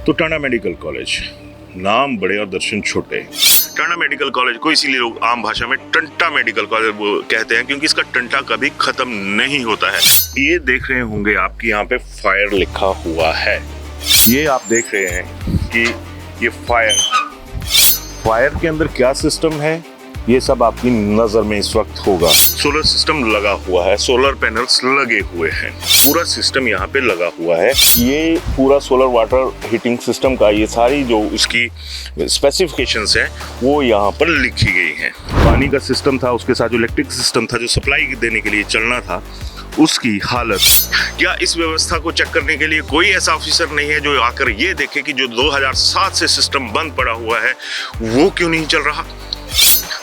तो Tanda medical college, नाम बड़े और दर्शन छोटे। टांडा मेडिकल कॉलेज को इसीलिए लोग आम भाषा में टंटा मेडिकल कॉलेज कहते हैं, क्योंकि इसका टंटा कभी खत्म नहीं होता है। ये देख रहे होंगे आपकी यहाँ पे फायर लिखा हुआ है। ये आप देख रहे हैं कि ये फायर के अंदर क्या सिस्टम है, ये सब आपकी नजर में इस वक्त होगा। सोलर सिस्टम लगा हुआ है, सोलर पैनल्स लगे हुए हैं, पूरा सिस्टम यहाँ पे लगा हुआ है। ये पूरा सोलर वाटर हीटिंग सिस्टम का ये सारी जो उसकी स्पेसिफिकेशंस हैं वो यहाँ पर लिखी गई हैं। पानी का सिस्टम था, उसके साथ जो इलेक्ट्रिक सिस्टम था जो सप्लाई देने के लिए चलना था, उसकी हालत। क्या इस व्यवस्था को चेक करने के लिए कोई ऐसा ऑफिसर नहीं है जो आकर ये देखे कि जो 2007 से सिस्टम बंद पड़ा हुआ है वो क्यों नहीं चल रहा?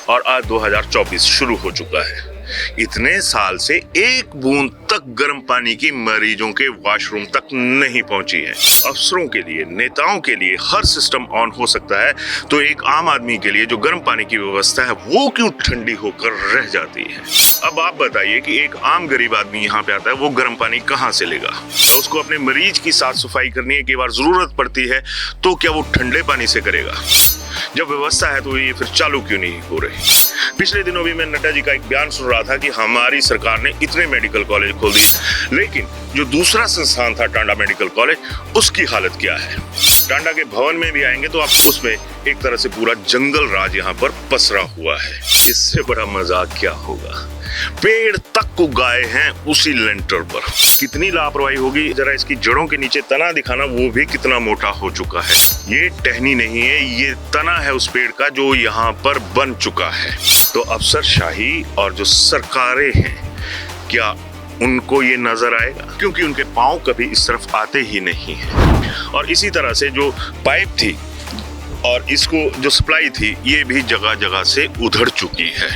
और आज 2024 शुरू हो चुका है। इतने साल से एक बूंद तक गर्म पानी की मरीजों के वॉशरूम तक नहीं पहुंची है। अफसरों के लिए, नेताओं के लिए हर सिस्टम ऑन हो सकता है, तो एक आम आदमी के लिए जो गर्म पानी की व्यवस्था है वो क्यों ठंडी होकर रह जाती है? अब आप बताइए कि एक आम गरीब आदमी यहाँ पे आता है, वो गर्म पानी कहाँ से लेगा? उसको अपने मरीज की साफ सफाई करनी है, कई बार जरूरत पड़ती है, तो क्या वो ठंडे पानी से करेगा? जब व्यवस्था है तो ये फिर चालू क्यों नहीं हो रही? पिछले दिनों भी मैं नड्डा जी का एक बयान सुन रहा था कि हमारी सरकार ने इतने मेडिकल कॉलेज खोल दिए, लेकिन जो दूसरा संस्थान था टांडा मेडिकल कॉलेज, उसकी हालत क्या है? टांडा के भवन में भी आएंगे तो आपको उसमें एक तरह से पूरा जंगल राज यहाँ पर पसरा हुआ है। इससे बड़ा मजाक क्या होगा? पेड़ तक उगाए हैं उसी लेंटर पर। कितनी लापरवाही होगी, जरा इसकी जड़ों के नीचे तना दिखाना, वो भी कितना मोटा हो चुका है। ये टहनी नहीं है, ये तना है उस पेड़ का जो यहाँ पर बन चुका है। तो अफसरशाही और जो सरकारें हैं, क्या उनको ये नजर आएगा? क्योंकि उनके पांव कभी इस तरफ आते ही नहीं है। और इसी तरह से जो पाइप थी और इसको जो सप्लाई थी, ये भी जगह जगह से उधड़ चुकी है।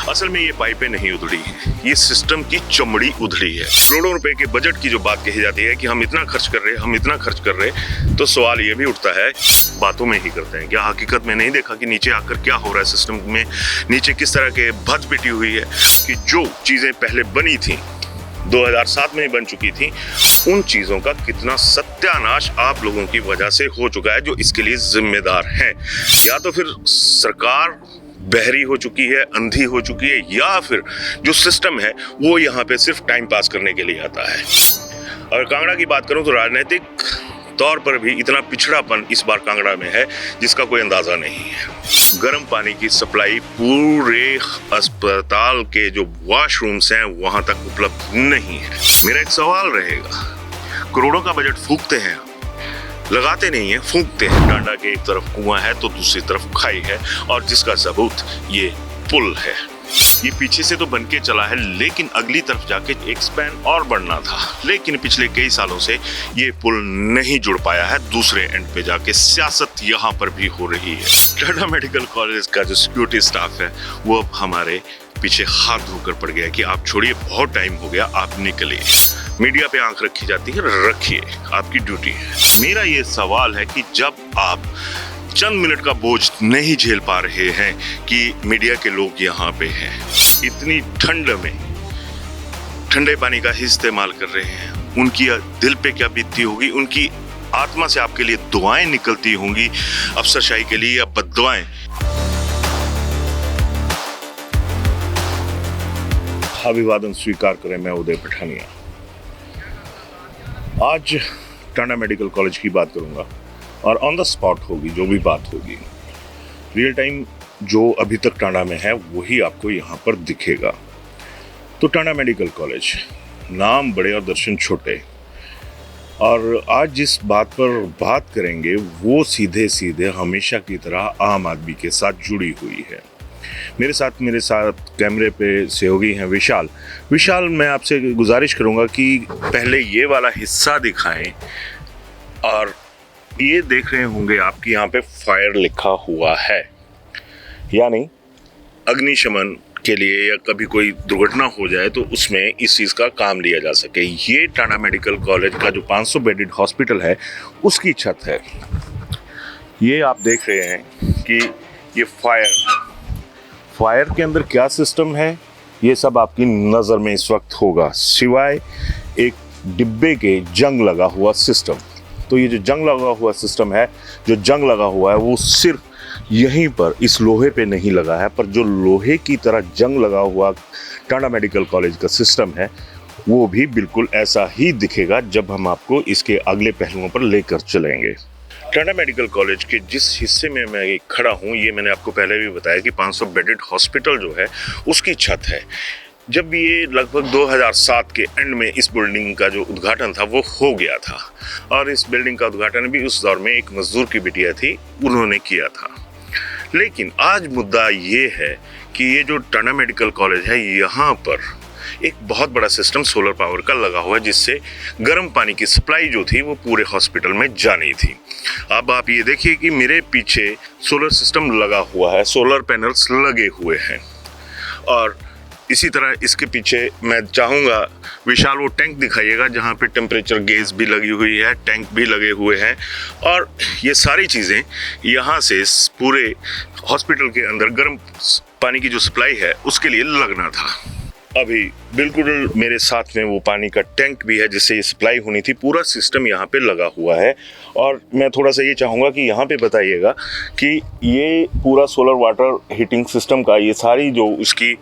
असल में ये पाइपें नहीं उधड़ी हैं, ये सिस्टम की चमड़ी उधड़ी है। करोड़ों रुपए के बजट की जो बात कही जाती है कि हम इतना खर्च कर रहे हैं, हम इतना खर्च कर रहे हैं, तो सवाल ये भी उठता है, बातों में ही करते हैं क्या? हकीकत में नहीं देखा कि नीचे आकर क्या हो रहा है सिस्टम में? नीचे किस तरह के भद्द पिटी हुई है कि जो चीजें पहले बनी थी, 2007 में बन चुकी थी, उन चीजों का कितना सत्यानाश आप लोगों की वजह से हो चुका है, जो इसके लिए जिम्मेदार हैं। या तो फिर सरकार बहरी हो चुकी है, अंधी हो चुकी है, या फिर जो सिस्टम है वो यहाँ पे सिर्फ टाइम पास करने के लिए आता है। और कांगड़ा की बात करूं तो राजनीतिक तौर पर भी इतना पिछड़ापन इस बार कांगड़ा में है जिसका कोई अंदाजा नहीं है। गर्म पानी की सप्लाई पूरे अस्पताल के जो वॉशरूम्स हैं वहां तक उपलब्ध नहीं है। मेरा एक सवाल रहेगा, करोड़ों का बजट फूकते हैं, लगाते नहीं है, फूकते हैं। टांडा के एक तरफ कुआं है तो दूसरी तरफ खाई है, और जिसका सबूत ये पुल है। ये पीछे से तो बन के चला है, लेकिन अगली तरफ जाके एक स्पैन और बढ़ना था, लेकिन पिछले कई सालों से ये पुल नहीं जुड़ पाया है। दूसरे एंड पे जाके सियासत यहाँ पर भी हो रही है। टांडा मेडिकल कॉलेज का जो सिक्योरिटी स्टाफ है वो अब हमारे पीछे हाथ धोकर पड़ गया कि आप छोड़िए, बहुत टाइम हो गया, आप निकलिए। मीडिया पे आंख रखी जाती है, रखिए, आपकी ड्यूटी है। मेरा ये सवाल है कि जब आप चंद मिनट का बोझ नहीं झेल पा रहे हैं कि मीडिया के लोग यहाँ पे हैं, इतनी ठंड में ठंडे पानी का ही इस्तेमाल कर रहे हैं, उनकी दिल पे क्या बीतती होगी? उनकी आत्मा से आपके लिए दुआएं निकलती होंगी अफसरशाही के लिए, या बद्दुआएं? अभिवादन स्वीकार करें, मैं उदय पठानिया। आज टांडा मेडिकल कॉलेज की बात करूंगा और ऑन द स्पॉट होगी जो भी बात होगी। रियल टाइम जो अभी तक टांडा में है वही आपको यहाँ पर दिखेगा। तो टांडा मेडिकल कॉलेज, नाम बड़े और दर्शन छोटे। और आज जिस बात पर बात करेंगे वो सीधे सीधे हमेशा की तरह आम आदमी के साथ जुड़ी हुई है। मेरे साथ कैमरे पे सहयोगी हैं विशाल। विशाल, मैं आपसे गुजारिश करूंगा कि पहले ये वाला हिस्सा दिखाएं। और ये देख रहे होंगे आपकी यहाँ पे फायर लिखा हुआ है, यानी अग्निशमन के लिए, या कभी कोई दुर्घटना हो जाए तो उसमें इस चीज़ का काम लिया जा सके। ये टांडा मेडिकल कॉलेज का जो 500 बेडेड हॉस्पिटल है उसकी छत है। ये आप देख रहे हैं कि ये फायर के अंदर क्या सिस्टम है, ये सब आपकी नज़र में इस वक्त होगा, सिवाय एक डिब्बे के जंग लगा हुआ सिस्टम। तो ये जो जंग लगा हुआ सिस्टम है, जो जंग लगा हुआ है वो सिर्फ यहीं पर इस लोहे पे नहीं लगा है, पर जो लोहे की तरह जंग लगा हुआ टांडा मेडिकल कॉलेज का सिस्टम है वो भी बिल्कुल ऐसा ही दिखेगा जब हम आपको इसके अगले पहलुओं पर लेकर चलेंगे। टांडा मेडिकल कॉलेज के जिस हिस्से में मैं खड़ा हूँ, ये मैंने आपको पहले भी बताया कि 500 बेडेड हॉस्पिटल जो है उसकी छत है। जब ये लगभग 2007 के एंड में इस बिल्डिंग का जो उद्घाटन था वो हो गया था, और इस बिल्डिंग का उद्घाटन भी उस दौर में एक मजदूर की बिटिया थी, उन्होंने किया था। लेकिन आज मुद्दा ये है कि ये जो टांडा मेडिकल कॉलेज है, यहाँ पर एक बहुत बड़ा सिस्टम सोलर पावर का लगा हुआ है, जिससे गर्म पानी की सप्लाई जो थी वो पूरे हॉस्पिटल में जानी थी। अब आप ये देखिए कि मेरे पीछे सोलर सिस्टम लगा हुआ है, सोलर पैनल्स लगे हुए हैं, और इसी तरह इसके पीछे मैं चाहूँगा विशाल वो टैंक दिखाइएगा जहाँ पे टेम्परेचर गेज भी लगी हुई है, टैंक भी लगे हुए हैं, और ये सारी चीज़ें यहाँ से पूरे हॉस्पिटल के अंदर गर्म पानी की जो सप्लाई है उसके लिए लगना था। अभी बिल्कुल मेरे साथ में वो पानी का टैंक भी है जिससे ये सप्लाई होनी थी। पूरा सिस्टम यहाँ पे लगा हुआ है, और मैं थोड़ा सा ये चाहूँगा कि यहाँ पे बताइएगा कि ये पूरा सोलर वाटर हीटिंग सिस्टम का ये सारी जो उसकी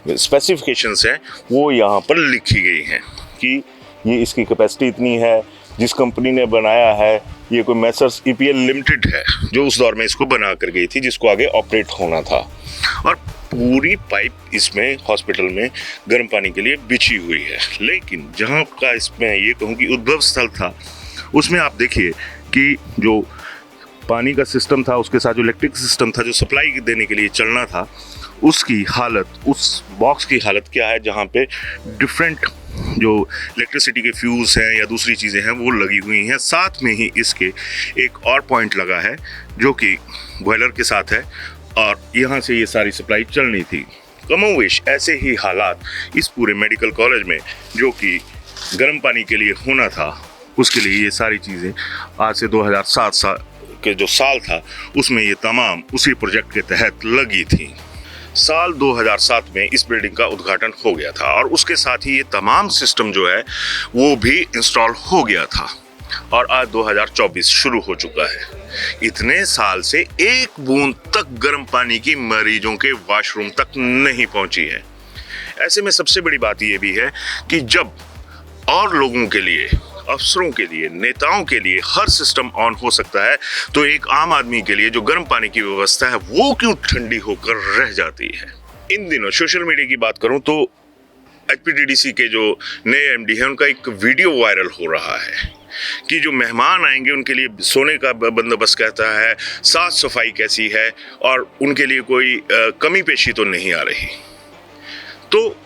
स्पेसिफिकेशंस हैं वो यहाँ पर लिखी गई हैं कि ये इसकी कैपेसिटी इतनी है, जिस कंपनी ने बनाया है ये कोई मैसर्स EPL लिमिटेड है जो उस दौर में इसको बना कर गई थी, जिसको आगे ऑपरेट होना था, और पूरी पाइप इसमें हॉस्पिटल में गर्म पानी के लिए बिछी हुई है। लेकिन जहाँ का इसमें ये कहूँ कि उद्भव स्थल था, उसमें आप देखिए कि जो पानी का सिस्टम था उसके साथ जो इलेक्ट्रिक सिस्टम था जो सप्लाई देने के लिए चलना था, उसकी हालत, उस बॉक्स की हालत क्या है जहाँ पे डिफरेंट जो इलेक्ट्रिसिटी के फ्यूज़ हैं या दूसरी चीज़ें हैं वो लगी हुई हैं। साथ में ही इसके एक और पॉइंट लगा है जो कि बॉयलर के साथ है, और यहाँ से ये सारी सप्लाई चलनी थी। कमोवेश ऐसे ही हालात इस पूरे मेडिकल कॉलेज में जो कि गर्म पानी के लिए होना था, उसके लिए ये सारी चीज़ें आज से 2007 के जो साल था उसमें ये तमाम उसी प्रोजेक्ट के तहत लगी थी। साल 2007 में इस बिल्डिंग का उद्घाटन हो गया था, और उसके साथ ही ये तमाम सिस्टम जो है वो भी इंस्टॉल हो गया था, और आज 2024 शुरू हो चुका है। इतने साल से एक बूंद तक गर्म पानी की मरीजों के वॉशरूम तक नहीं पहुंची है। ऐसे में सबसे बड़ी बात यह भी है कि जब और लोगों के लिए, अफसरों के लिए, नेताओं के लिए हर सिस्टम ऑन हो सकता है, तो एक आम आदमी के लिए जो गर्म पानी की व्यवस्था है वो क्यों ठंडी होकर रह जाती है। इन दिनों सोशल मीडिया की बात करूं तो HPTDC के जो नए MD हैं उनका एक वीडियो वायरल हो रहा है कि जो मेहमान आएंगे उनके लिए सोने का बंदोबस्त कहता है, साफ सफाई कैसी है, और उनके लिए कोई कमी पेशी तो नहीं आ रही। तो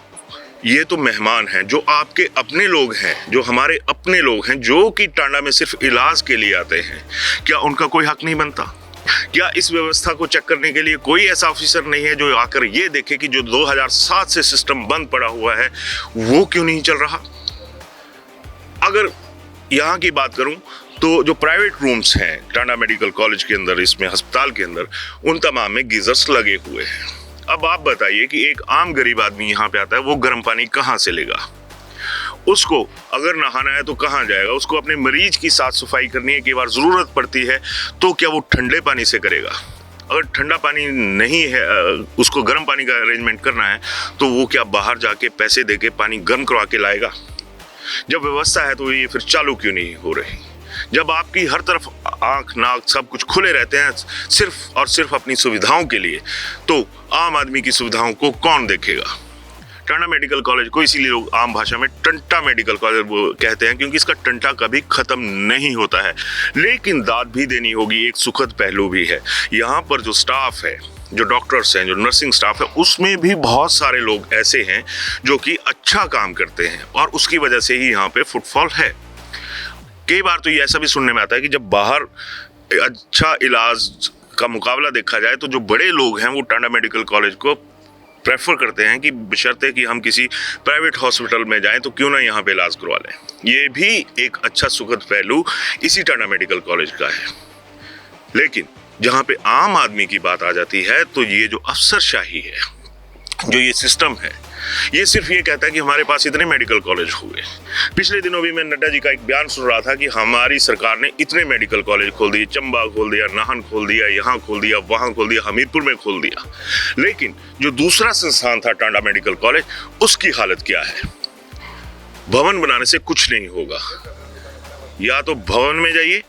ये तो मेहमान हैं जो आपके अपने लोग हैं, जो हमारे अपने लोग हैं, जो कि टांडा में सिर्फ इलाज के लिए आते हैं। क्या उनका कोई हक नहीं बनता? क्या इस व्यवस्था को चेक करने के लिए कोई ऐसा ऑफिसर नहीं है जो आकर ये देखे कि जो 2007 से सिस्टम बंद पड़ा हुआ है वो क्यों नहीं चल रहा? अगर यहाँ की बात करूं तो जो प्राइवेट रूम्स हैं टांडा मेडिकल कॉलेज के अंदर, इसमें अस्पताल के अंदर, उन तमाम में गीजर्स लगे हुए हैं। अब आप बताइए कि एक आम गरीब आदमी यहाँ पे आता है, वो गर्म पानी कहाँ से लेगा? उसको अगर नहाना है तो कहाँ जाएगा? उसको अपने मरीज की साफ सफाई करनी है, कई बार ज़रूरत पड़ती है, तो क्या वो ठंडे पानी से करेगा? अगर ठंडा पानी नहीं है, उसको गर्म पानी का अरेंजमेंट करना है, तो वो क्या बाहर जाके पैसे दे के पानी गर्म करवा के लाएगा? जब व्यवस्था है तो ये फिर चालू क्यों नहीं हो रही? जब आपकी हर तरफ आंख नाक सब कुछ खुले रहते हैं सिर्फ और सिर्फ अपनी सुविधाओं के लिए, तो आम आदमी की सुविधाओं को कौन देखेगा? टांडा मेडिकल कॉलेज को इसीलिए लोग आम भाषा में टंटा मेडिकल कॉलेज कहते हैं, क्योंकि इसका टंटा कभी खत्म नहीं होता है। लेकिन दाद भी देनी होगी, एक सुखद पहलू भी है। यहाँ पर जो स्टाफ है, जो डॉक्टर्स हैं, जो नर्सिंग स्टाफ है, उसमें भी बहुत सारे लोग ऐसे हैं जो कि अच्छा काम करते हैं, और उसकी वजह से ही यहाँ पे फुटफॉल है। कई बार तो ये ऐसा भी सुनने में आता है कि जब बाहर अच्छा इलाज का मुकाबला देखा जाए तो जो बड़े लोग हैं वो टांडा मेडिकल कॉलेज को प्रेफर करते हैं कि बशर्ते कि हम किसी प्राइवेट हॉस्पिटल में जाएं तो क्यों ना यहाँ पे इलाज करवा लें। ये भी एक अच्छा सुखद पहलू इसी टांडा मेडिकल कॉलेज का है। लेकिन जहाँ पे आम आदमी की बात आ जाती है तो ये जो अफसरशाही है, जो ये सिस्टम है, ये सिर्फ ये कहता है कि हमारे पास इतने मेडिकल कॉलेज हुए। पिछले दिनों भी मैं नड्डा जी का एक बयान सुन रहा था कि हमारी सरकार ने इतने मेडिकल कॉलेज खोल दिए, चंबा खोल दिया, नाहन खोल दिया, यहाँ खोल दिया, वहाँ खोल दिया, हमीरपुर में खोल दिया। लेकिन जो दूसरा संस्थान था टांडा मेडिकल कॉलेज, उसकी हालत क्या है? भवन बनाने से कुछ नहीं होगा। या तो भवन में जाइए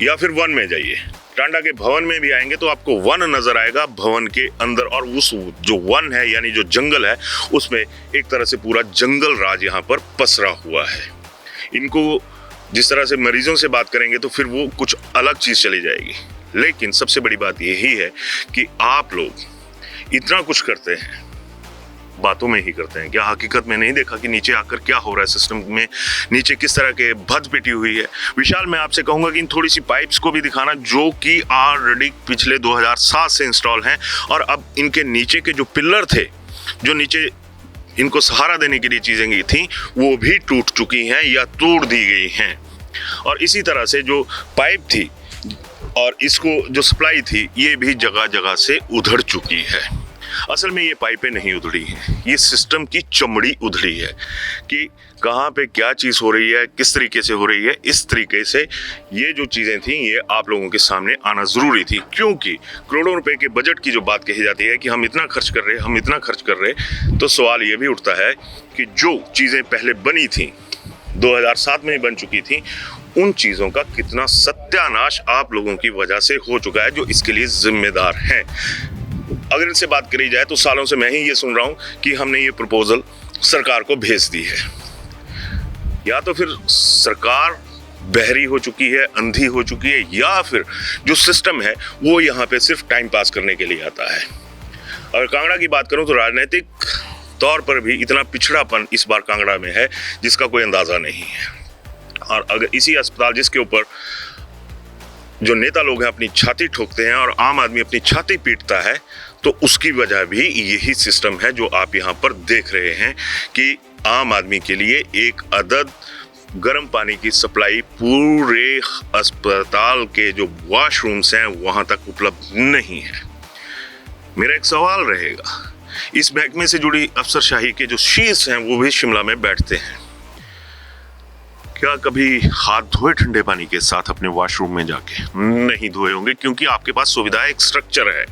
या फिर वन में जाइए। टांडा के भवन में भी आएंगे तो आपको वन नजर आएगा भवन के अंदर, और उस जो वन है यानी जो जंगल है उसमें एक तरह से पूरा जंगल राज यहाँ पर पसरा हुआ है। इनको जिस तरह से मरीजों से बात करेंगे तो फिर वो कुछ अलग चीज चली जाएगी। लेकिन सबसे बड़ी बात यही है कि आप लोग इतना कुछ करते हैं, बातों में ही करते हैं, क्या हकीकत में नहीं देखा कि नीचे आकर क्या हो रहा है सिस्टम में, नीचे किस तरह के भद पिटी हुई है। विशाल, मैं आपसे कहूंगा कि इन थोड़ी सी पाइप्स को भी दिखाना जो कि ऑलरेडी पिछले 2007 से इंस्टॉल हैं, और अब इनके नीचे के जो पिलर थे, जो नीचे इनको सहारा देने के लिए चीजें थी, वो भी टूट चुकी हैं या तोड़ दी गई हैं। और इसी तरह से जो पाइप थी और इसको जो सप्लाई थी, ये भी जगह जगह से उधड़ चुकी है। असल में ये पाइपें नहीं उधड़ी हैं, ये सिस्टम की चमड़ी उधड़ी है कि कहाँ पे क्या चीज़ हो रही है, किस तरीके से हो रही है। इस तरीके से ये जो चीज़ें थी ये आप लोगों के सामने आना ज़रूरी थी, क्योंकि करोड़ों रुपए के बजट की जो बात कही जाती है कि हम इतना खर्च कर रहे हैं, हम इतना खर्च कर रहे हैं, तो सवाल ये भी उठता है कि जो चीज़ें पहले बनी थी, 2007 में ही बन चुकी थी, उन चीज़ों का कितना सत्यानाश आप लोगों की वजह से हो चुका है जो इसके लिए जिम्मेदार हैं। अगर इनसे बात करी जाए तो सालों से मैं ही ये सुन रहा हूं कि हमने ये प्रपोजल सरकार को भेज दी है। या तो फिर सरकार बहरी हो चुकी है, अंधी हो चुकी है, या फिर जो सिस्टम है वो यहाँ पे सिर्फ टाइम पास करने के लिए आता है। अगर कांगड़ा की बात करूं तो राजनीतिक तौर पर भी इतना पिछड़ापन इस बार कांगड़ा में है जिसका कोई अंदाजा नहीं है। और अगर इसी अस्पताल जिसके ऊपर जो नेता लोग हैं अपनी छाती ठोकते हैं और आम आदमी अपनी छाती पीटता है, तो उसकी वजह भी यही सिस्टम है जो आप यहाँ पर देख रहे हैं कि आम आदमी के लिए एक अदद गर्म पानी की सप्लाई पूरे अस्पताल के जो वॉशरूम्स हैं वहाँ तक उपलब्ध नहीं है। मेरा एक सवाल रहेगा, इस महकमे से जुड़ी अफसरशाही के जो शीर्ष हैं वो भी शिमला में बैठते हैं, क्या कभी हाथ धोए ठंडे पानी के साथ अपने वॉशरूम में जाके? नहीं धोए होंगे, क्योंकि आपके पास सुविधा एक स्ट्रक्चर है।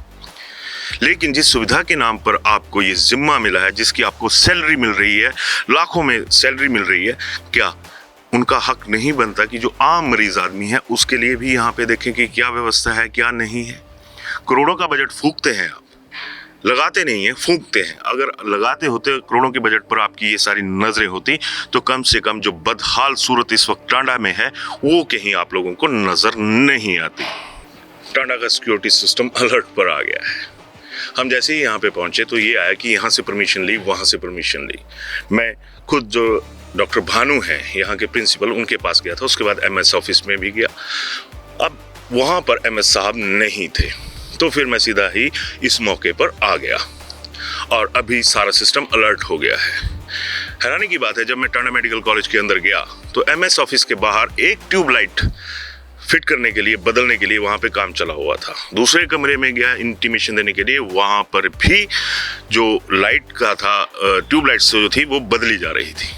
लेकिन जिस सुविधा के नाम पर आपको ये जिम्मा मिला है, जिसकी आपको सैलरी मिल रही है, लाखों में सैलरी मिल रही है, क्या उनका हक नहीं बनता कि जो आम मरीज आदमी है उसके लिए भी यहाँ पे देखें कि क्या व्यवस्था है, क्या नहीं है? करोड़ों का बजट फूकते हैं आप, लगाते नहीं है, फूंकते हैं। अगर लगाते होते करोड़ों के बजट पर आपकी ये सारी नजरें होती तो कम से कम जो बदहाल सूरत इस वक्त टांडा में है वो कहीं आप लोगों को नजर नहीं आती। टांडा का सिक्योरिटी सिस्टम अलर्ट पर आ गया है। हम जैसे ही यहाँ पे पहुंचे तो ये आया कि यहाँ से परमिशन ली, वहाँ से परमिशन ली। मैं खुद जो डॉक्टर भानु हैं यहाँ के प्रिंसिपल, उनके पास गया था, उसके बाद MS ऑफिस में भी गया। अब वहाँ पर MS साहब नहीं थे, तो फिर मैं सीधा ही इस मौके पर आ गया और अभी सारा सिस्टम अलर्ट हो गया है। हैरानी की बात है, जब मैं टांडा मेडिकल कॉलेज के अंदर गया तो MS ऑफिस के बाहर एक ट्यूबलाइट फिट करने के लिए, बदलने के लिए वहाँ पे काम चला हुआ था। दूसरे कमरे में गया इंटीमेशन देने के लिए, वहाँ पर भी जो लाइट का था, ट्यूबलाइट जो थी वो बदली जा रही थी।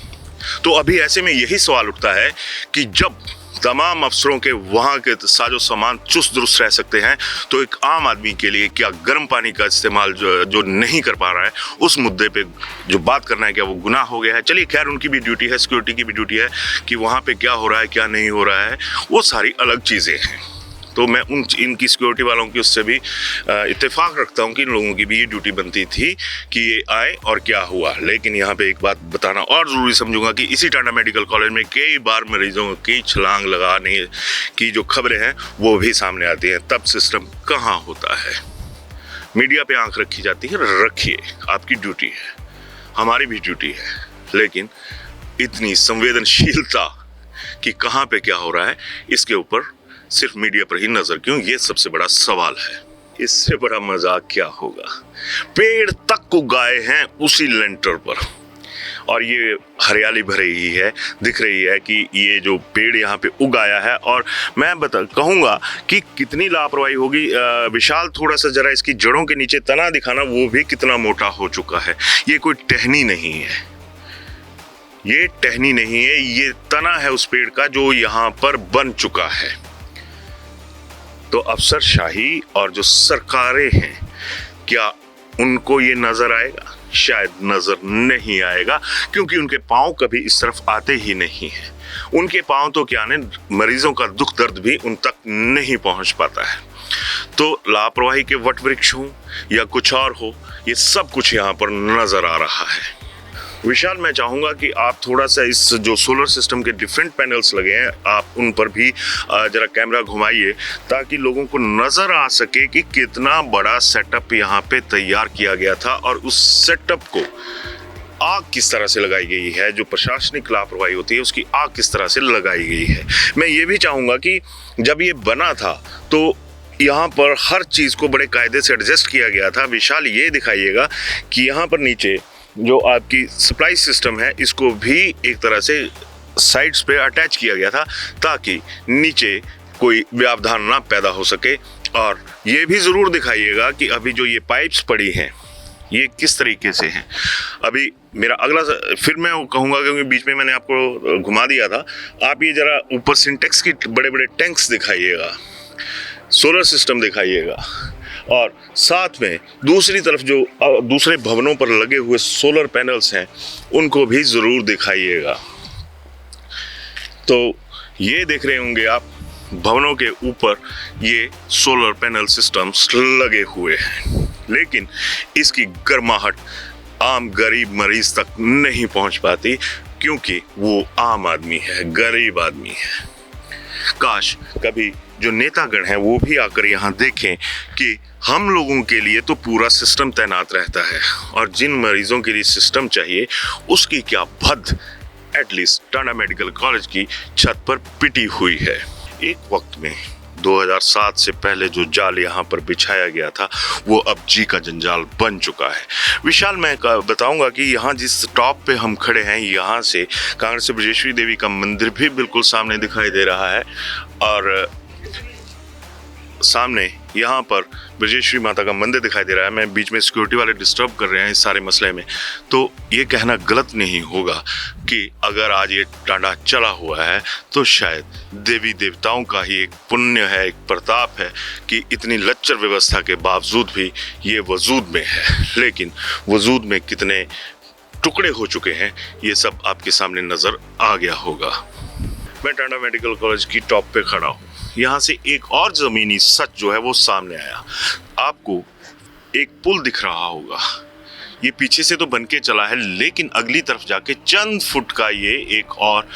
तो अभी ऐसे में यही सवाल उठता है कि जब तमाम अफसरों के वहाँ के साजो सामान चुस्त दुरुस्त रह सकते हैं, तो एक आम आदमी के लिए क्या गर्म पानी का इस्तेमाल जो नहीं कर पा रहा है, उस मुद्दे पे जो बात करना है, क्या वो गुनाह हो गया है? चलिए खैर, उनकी भी ड्यूटी है, सिक्योरिटी की भी ड्यूटी है कि वहाँ पे क्या हो रहा है, क्या नहीं हो रहा है, वो सारी अलग चीज़ें हैं। तो मैं इनकी सिक्योरिटी वालों की उससे भी इत्तेफाक रखता हूँ कि इन लोगों की भी ये ड्यूटी बनती थी कि ये आए और क्या हुआ। लेकिन यहाँ पे एक बात बताना और ज़रूरी समझूंगा कि इसी टांडा मेडिकल कॉलेज में कई बार मरीजों की छलांग लगाने की जो खबरें हैं वो भी सामने आती हैं। तब सिस्टम कहाँ होता है? मीडिया पे आंख रखी जाती है, रखिए, आपकी ड्यूटी है, हमारी भी ड्यूटी है, लेकिन इतनी संवेदनशीलता कि कहाँ पे क्या हो रहा है इसके ऊपर सिर्फ मीडिया पर ही नजर क्यों? ये सबसे बड़ा सवाल है। इससे बड़ा मजाक क्या होगा? पेड़ तक उगाए हैं उसी लेंटर पर। और ये हरियाली भर रही है, दिख रही है कि ये जो पेड़ यहाँ पे उग आया है। और मैं कहूँगा कि कितनी लापरवाही होगी। विशाल, थोड़ा सा जरा इसकी जड़ों के नीचे तना दिखाना, वो भी कितना मोटा हो चुका है। ये कोई टहनी नहीं है, ये टहनी नहीं है, ये तना है उस पेड़ का जो यहाँ पर बन चुका है। तो अफसरशाही और जो सरकारें हैं, क्या उनको ये नजर आएगा? शायद नजर नहीं आएगा, क्योंकि उनके पांव कभी इस तरफ आते ही नहीं है। उनके पांव तो क्या ने, मरीजों का दुख दर्द भी उन तक नहीं पहुंच पाता है। तो लापरवाही के वट वृक्ष हो या कुछ और हो, ये सब कुछ यहाँ पर नजर आ रहा है। विशाल, मैं चाहूँगा कि आप थोड़ा सा इस जो सोलर सिस्टम के डिफरेंट पैनल्स लगे हैं, आप उन पर भी ज़रा कैमरा घुमाइए, ताकि लोगों को नज़र आ सके कि कितना बड़ा सेटअप यहाँ पे तैयार किया गया था और उस सेटअप को आग किस तरह से लगाई गई है। जो प्रशासनिक लापरवाही होती है उसकी आग किस तरह से लगाई गई है। मैं ये भी चाहूँगा कि जब ये बना था तो यहाँ पर हर चीज़ को बड़े कायदे से एडजस्ट किया गया था। विशाल, ये दिखाइएगा कि यहाँ पर नीचे जो आपकी सप्लाई सिस्टम है, इसको भी एक तरह से साइड्स पे अटैच किया गया था, ताकि नीचे कोई व्यवधान ना पैदा हो सके। और ये भी ज़रूर दिखाइएगा कि अभी जो ये पाइप्स पड़ी हैं, ये किस तरीके से हैं। अभी मेरा अगला, फिर मैं कहूँगा, क्योंकि बीच में मैंने आपको घुमा दिया था, आप ये ज़रा ऊपर सिंटेक्स की बड़े बड़े टैंक्स दिखाइएगा, सोलर सिस्टम दिखाइएगा, और साथ में दूसरी तरफ जो दूसरे भवनों पर लगे हुए सोलर पैनल्स हैं, उनको भी ज़रूर दिखाइएगा। तो ये देख रहे होंगे आप, भवनों के ऊपर ये सोलर पैनल सिस्टम्स लगे हुए हैं, लेकिन इसकी गर्माहट आम गरीब मरीज तक नहीं पहुंच पाती, क्योंकि वो आम आदमी है, गरीब आदमी है। काश कभी जो नेतागण हैं वो भी आकर यहाँ देखें कि हम लोगों के लिए तो पूरा सिस्टम तैनात रहता है, और जिन मरीजों के लिए सिस्टम चाहिए उसकी क्या भद्द एटलीस्ट टांडा मेडिकल कॉलेज की छत पर पिटी हुई है। एक वक्त में 2007 से पहले जो जाल यहाँ पर बिछाया गया था, वो अब जी का जंजाल बन चुका है। विशाल, मैं बताऊंगा कि यहाँ जिस टॉप पे हम खड़े हैं, यहाँ से कांग्रेस ब्रजेश्वरी देवी का मंदिर भी बिल्कुल सामने दिखाई दे रहा है, और सामने यहाँ पर ब्रजेश्वरी माता का मंदिर दिखाई दे रहा है। मैं बीच में सिक्योरिटी वाले डिस्टर्ब कर रहे हैं इस सारे मसले में, तो ये कहना गलत नहीं होगा कि अगर आज ये टांडा चला हुआ है तो शायद देवी देवताओं का ही एक पुण्य है, एक प्रताप है कि इतनी लच्चर व्यवस्था के बावजूद भी ये वजूद में है। लेकिन वजूद में कितने टुकड़े हो चुके हैं, ये सब आपके सामने नज़र आ गया होगा। मैं टांडा मेडिकल कॉलेज की टॉप पे खड़ा हूँ। यहाँ से एक और ज़मीनी सच जो है वो सामने आया। आपको एक पुल दिख रहा होगा, ये पीछे से तो बन के चला है, लेकिन अगली तरफ जाके चंद फुट का ये एक और,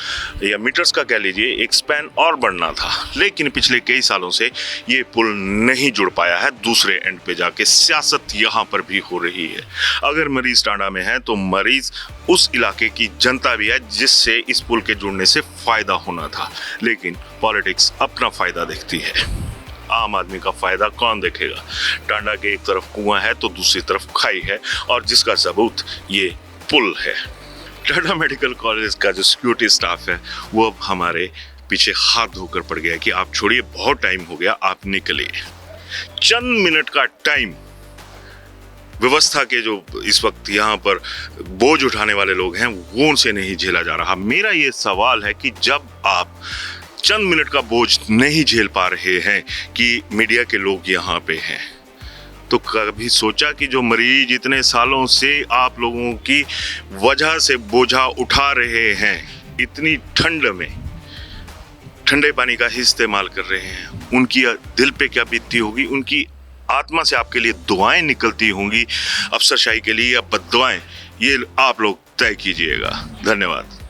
या मीटर्स का कह लीजिए, एक स्पैन और बढ़ना था, लेकिन पिछले कई सालों से ये पुल नहीं जुड़ पाया है। दूसरे एंड पे जाके सियासत यहाँ पर भी हो रही है। अगर मरीज टांडा में है तो मरीज उस इलाके की जनता भी है जिससे इस पुल के जुड़ने से फायदा होना था, लेकिन पॉलिटिक्स अपना फायदा देखती है। आम आदमी का फायदा कौन देखेगा? टांडा के एक तरफ कुआं है तो दूसरी तरफ खाई है, और जिसका सबूत ये पुल है। टांडा मेडिकल कॉलेज का जो सिक्योरिटी स्टाफ है वो अब हमारे पीछे हाथ धोकर पड़ गया कि आप छोड़िए, बहुत टाइम हो गया, आप निकलिए। चंद मिनट का टाइम व्यवस्था के जो इस वक्त यहाँ पर बोझ उठाने वाले लोग हैं वो उनसे नहीं झेला जा रहा। मेरा ये सवाल है कि जब आप चंद मिनट का बोझ नहीं झेल पा रहे हैं कि मीडिया के लोग यहाँ पे हैं, तो कभी सोचा कि जो मरीज इतने सालों से आप लोगों की वजह से बोझा उठा रहे हैं, इतनी ठंड में ठंडे पानी का ही इस्तेमाल कर रहे हैं, उनकी दिल पे क्या बीतती होगी? उनकी आत्मा से आपके लिए दुआएं निकलती होंगी अफसरशाही के लिए या बद्दुआएं? ये आप लोग तय कीजिएगा। धन्यवाद।